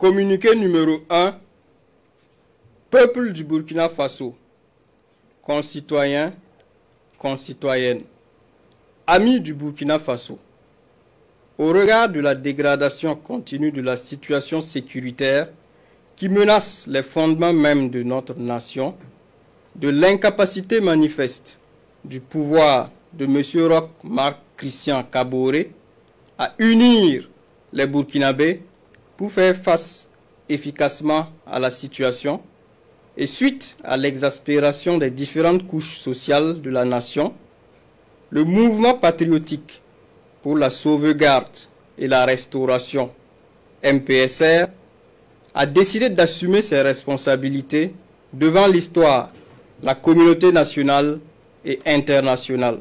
Communiqué numéro 1. Peuple du Burkina Faso, concitoyens, concitoyennes, amis du Burkina Faso, au regard de la dégradation continue de la situation sécuritaire qui menace les fondements mêmes de notre nation, de l'incapacité manifeste du pouvoir de M. Roch Marc Christian Kaboré à unir les Burkinabés pour faire face efficacement à la situation et suite à l'exaspération des différentes couches sociales de la nation, le mouvement patriotique pour la sauvegarde et la restauration, MPSR, a décidé d'assumer ses responsabilités devant l'histoire, la communauté nationale et internationale.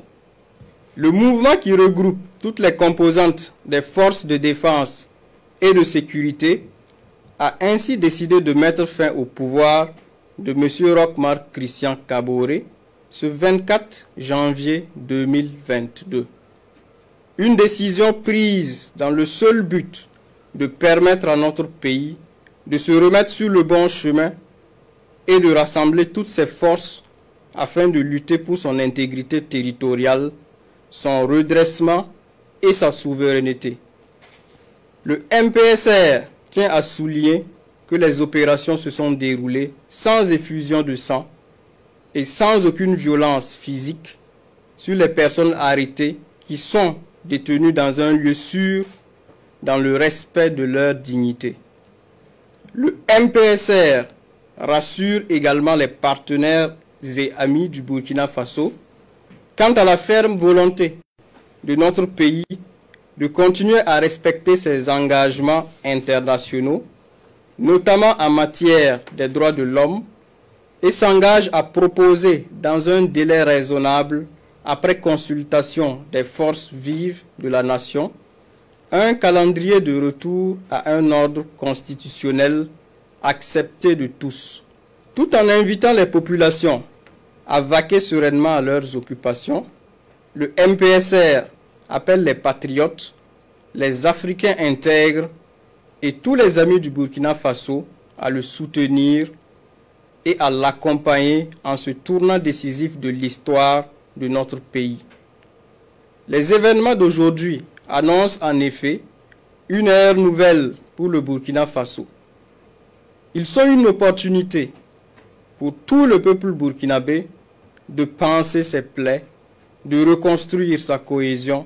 Le mouvement qui regroupe toutes les composantes des forces de défense et de sécurité a ainsi décidé de mettre fin au pouvoir de M. Roch Marc Christian Kaboré ce 24 janvier 2022. Une décision prise dans le seul but de permettre à notre pays de se remettre sur le bon chemin et de rassembler toutes ses forces afin de lutter pour son intégrité territoriale, son redressement et sa souveraineté. Le MPSR tient à souligner que les opérations se sont déroulées sans effusion de sang et sans aucune violence physique sur les personnes arrêtées qui sont détenues dans un lieu sûr dans le respect de leur dignité. Le MPSR rassure également les partenaires et amis du Burkina Faso quant à la ferme volonté de notre pays de continuer à respecter ses engagements internationaux, notamment en matière des droits de l'homme, et s'engage à proposer dans un délai raisonnable, après consultation des forces vives de la nation, un calendrier de retour à un ordre constitutionnel accepté de tous, tout en invitant les populations à vaquer sereinement à leurs occupations. Le MPSR appelle les patriotes, les Africains intègres et tous les amis du Burkina Faso à le soutenir et à l'accompagner en ce tournant décisif de l'histoire de notre pays. Les événements d'aujourd'hui annoncent en effet une ère nouvelle pour le Burkina Faso. Ils sont une opportunité pour tout le peuple burkinabé de panser ses plaies, de reconstruire sa cohésion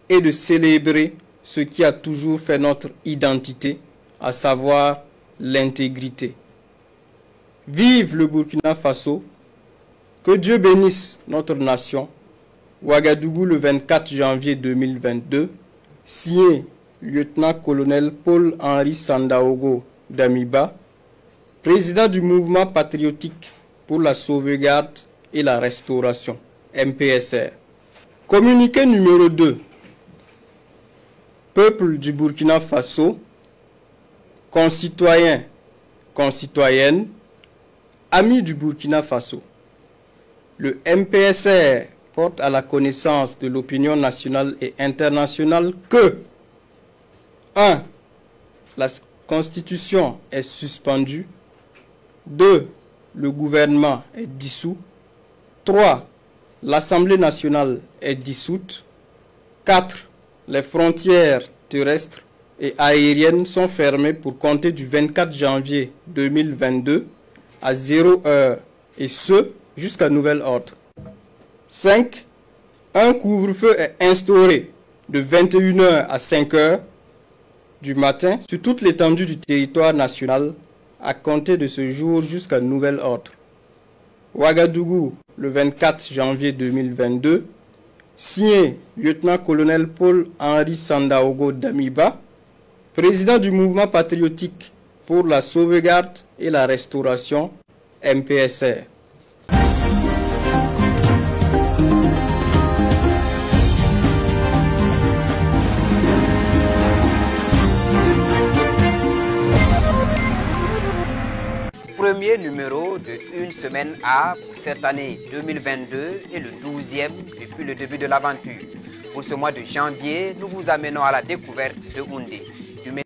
et de célébrer ce qui a toujours fait notre identité, à savoir l'intégrité. Vive le Burkina Faso, que Dieu bénisse notre nation. Ouagadougou le 24 janvier 2022, signé lieutenant-colonel Paul-Henri Sandaogo Damiba, président du mouvement patriotique pour la sauvegarde et la restauration, MPSR. Communiqué numéro 2. Peuple du Burkina Faso, concitoyens, concitoyennes, amis du Burkina Faso. Le MPSR porte à la connaissance de l'opinion nationale et internationale que 1. La Constitution est suspendue. 2. Le gouvernement est dissous. 3. L'Assemblée nationale est dissoute. 4. Les frontières terrestres et aériennes sont fermées pour compter du 24 janvier 2022 à 0 heure, et ce, jusqu'à nouvel ordre. 5. Un couvre-feu est instauré de 21 h à 5 h du matin sur toute l'étendue du territoire national à compter de ce jour jusqu'à nouvel ordre. Ouagadougou, le 24 janvier 2022, signé lieutenant-colonel Paul-Henri Sandaogo Damiba, président du mouvement patriotique pour la sauvegarde et la restauration, MPSR. Premier numéro de Une Semaine A pour cette année 2022 et le 12e depuis le début de l'aventure. Pour ce mois de janvier, nous vous amenons à la découverte de Houndé.